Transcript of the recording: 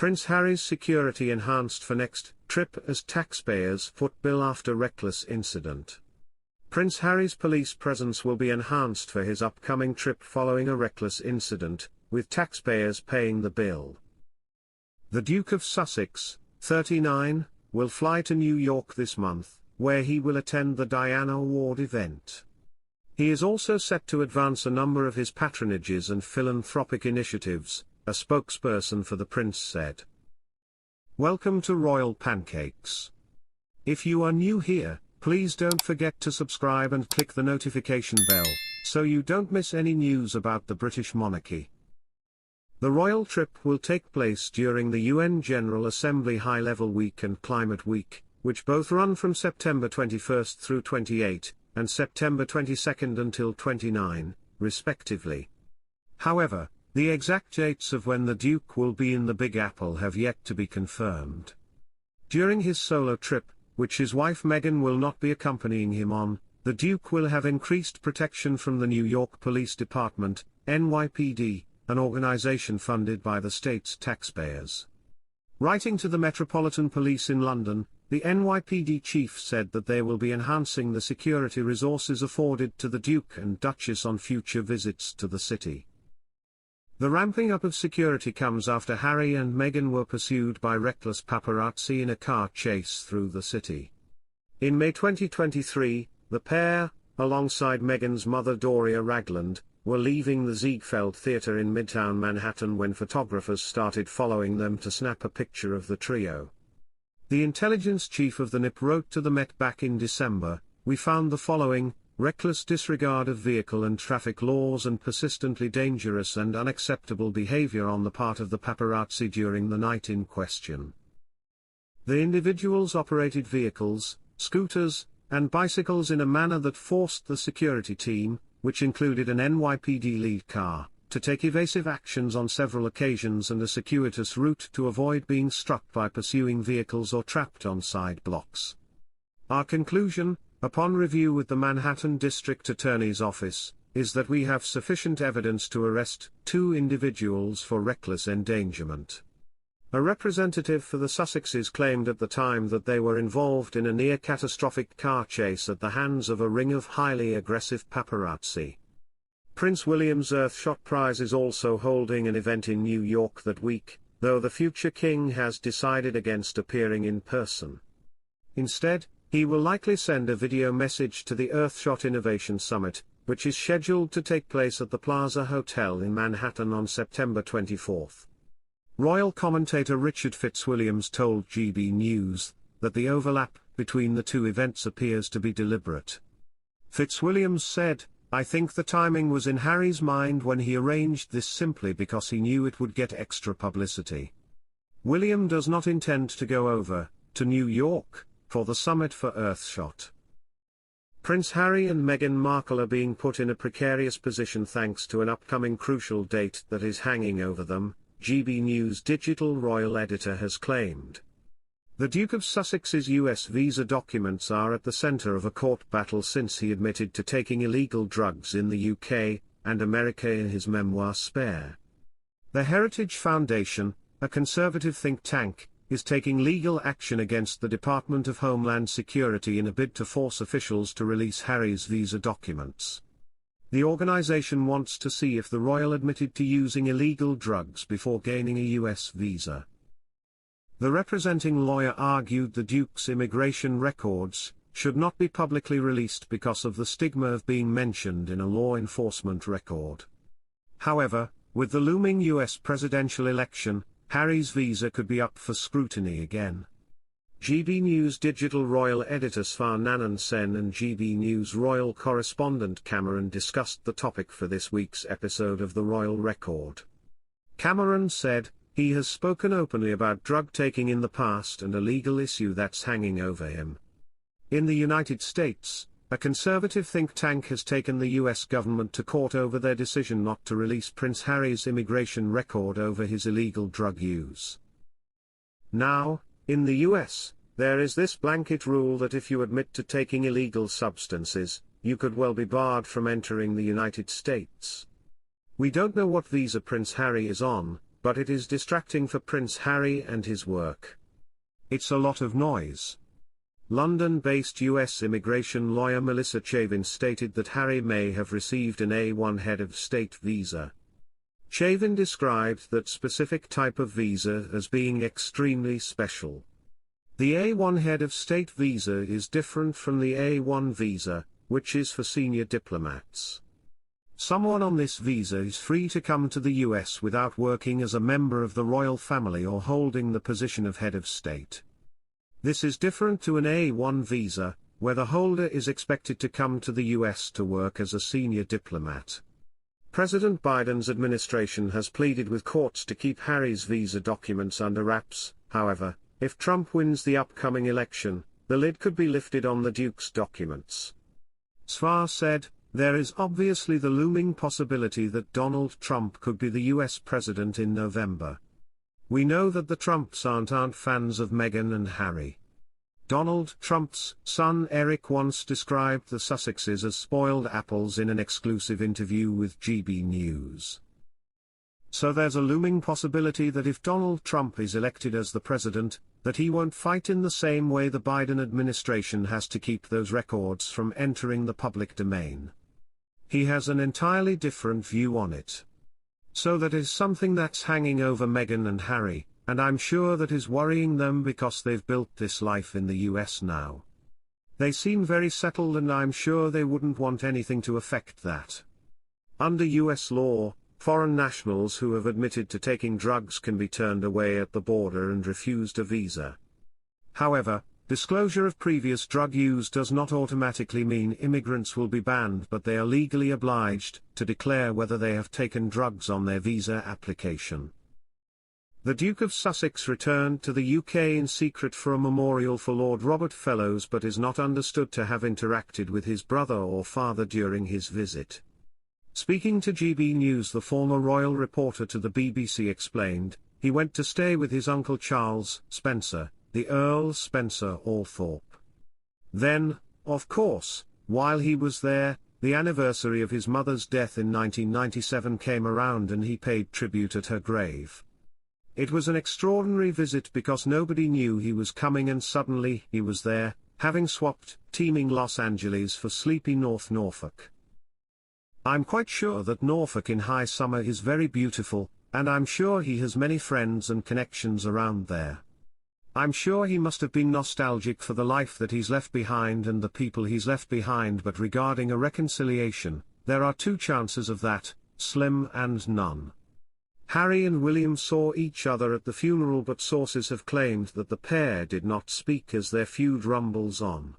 Prince Harry's security enhanced for next trip as taxpayers foot bill after reckless incident. Prince Harry's police presence will be enhanced for his upcoming trip following a reckless incident, with taxpayers paying the bill. The Duke of Sussex, 39, will fly to New York this month, where he will attend the Diana Award event. He is also set to advance a number of his patronages and philanthropic initiatives, a spokesperson for the prince said. Welcome to Royal Pancakes. If you are new here, please don't forget to subscribe and click the notification bell, so you don't miss any news about the British monarchy. The royal trip will take place during the UN General Assembly High-Level Week and Climate Week, which both run from September 21 through 28, and September 22 until 29, respectively. However, the exact dates of when the Duke will be in the Big Apple have yet to be confirmed. During his solo trip, which his wife Meghan will not be accompanying him on, the Duke will have increased protection from the New York Police Department, NYPD, an organization funded by the state's taxpayers. Writing to the Metropolitan Police in London, the NYPD chief said that they will be enhancing the security resources afforded to the Duke and Duchess on future visits to the city. The ramping up of security comes after Harry and Meghan were pursued by reckless paparazzi in a car chase through the city. In May 2023, the pair, alongside Meghan's mother Doria Ragland, were leaving the Ziegfeld Theatre in Midtown Manhattan when photographers started following them to snap a picture of the trio. The intelligence chief of the NYPD wrote to the Met back in December, "We found the following: reckless disregard of vehicle and traffic laws and persistently dangerous and unacceptable behavior on the part of the paparazzi during the night in question. The individuals operated vehicles, scooters, and bicycles in a manner that forced the security team, which included an NYPD lead car, to take evasive actions on several occasions and a circuitous route to avoid being struck by pursuing vehicles or trapped on side blocks. Our conclusion, upon review with the Manhattan District Attorney's Office, is that we have sufficient evidence to arrest 2 individuals for reckless endangerment." A representative for the Sussexes claimed at the time that they were involved in a near-catastrophic car chase at the hands of a ring of highly aggressive paparazzi. Prince William's Earthshot Prize is also holding an event in New York that week, though the future king has decided against appearing in person. Instead, he will likely send a video message to the Earthshot Innovation Summit, which is scheduled to take place at the Plaza Hotel in Manhattan on September 24. Royal commentator Richard Fitzwilliams told GB News that the overlap between the two events appears to be deliberate. Fitzwilliams said, "I think the timing was in Harry's mind when he arranged this simply because he knew it would get extra publicity. William does not intend to go over to New York for the summit for Earthshot." Prince Harry and Meghan Markle are being put in a precarious position thanks to an upcoming crucial date that is hanging over them, GB News digital royal editor has claimed. The Duke of Sussex's US visa documents are at the center of a court battle since he admitted to taking illegal drugs in the UK and America in his memoir Spare. The Heritage Foundation, a conservative think tank, is taking legal action against the Department of Homeland Security in a bid to force officials to release Harry's visa documents. The organization wants to see if the royal admitted to using illegal drugs before gaining a US visa. The representing lawyer argued the Duke's immigration records should not be publicly released because of the stigma of being mentioned in a law enforcement record. However, with the looming US presidential election, Harry's visa could be up for scrutiny again. GB News digital royal editor Svarnanand Sen and GB News royal correspondent Cameron discussed the topic for this week's episode of The Royal Record. Cameron said, "He has spoken openly about drug taking in the past and a legal issue that's hanging over him. In the United States, a conservative think tank has taken the US government to court over their decision not to release Prince Harry's immigration record over his illegal drug use. Now, in the US, there is this blanket rule that if you admit to taking illegal substances, you could well be barred from entering the United States. We don't know what visa Prince Harry is on, but it is distracting for Prince Harry and his work. It's a lot of noise. London-based US immigration lawyer Melissa Chavin stated that Harry may have received an A1 head of state visa. Chavin described that specific type of visa as being extremely special. The A1 head of state visa is different from the A1 visa, which is for senior diplomats. Someone on this visa is free to come to the US without working as a member of the royal family or holding the position of head of state. This is different to an A1 visa, where the holder is expected to come to the US to work as a senior diplomat. President Biden's administration has pleaded with courts to keep Harry's visa documents under wraps. However, if Trump wins the upcoming election, the lid could be lifted on the Duke's documents. Svar said, "There is obviously the looming possibility that Donald Trump could be the US president in November. We know that the Trumps aren't fans of Meghan and Harry." Donald Trump's son Eric once described the Sussexes as spoiled apples in an exclusive interview with GB News. So there's a looming possibility that if Donald Trump is elected as the president, that he won't fight in the same way the Biden administration has to keep those records from entering the public domain. He has an entirely different view on it. So that is something that's hanging over Meghan and Harry, and I'm sure that is worrying them because they've built this life in the US now. They seem very settled and I'm sure they wouldn't want anything to affect that. Under US law, foreign nationals who have admitted to taking drugs can be turned away at the border and refused a visa. However, disclosure of previous drug use does not automatically mean immigrants will be banned, but they are legally obliged to declare whether they have taken drugs on their visa application. The Duke of Sussex returned to the UK in secret for a memorial for Lord Robert Fellows but is not understood to have interacted with his brother or father during his visit. Speaking to GB News, the former royal reporter to the BBC explained, he went to stay with his uncle Charles Spencer, the Earl Spencer Althorpe. Then, of course, while he was there, the anniversary of his mother's death in 1997 came around and he paid tribute at her grave. It was an extraordinary visit because nobody knew he was coming and suddenly he was there, having swapped teeming Los Angeles for sleepy North Norfolk. I'm quite sure that Norfolk in high summer is very beautiful, and I'm sure he has many friends and connections around there. I'm sure he must have been nostalgic for the life that he's left behind and the people he's left behind, but regarding a reconciliation, there are two chances of that, slim and none. Harry and William saw each other at the funeral, but sources have claimed that the pair did not speak as their feud rumbles on.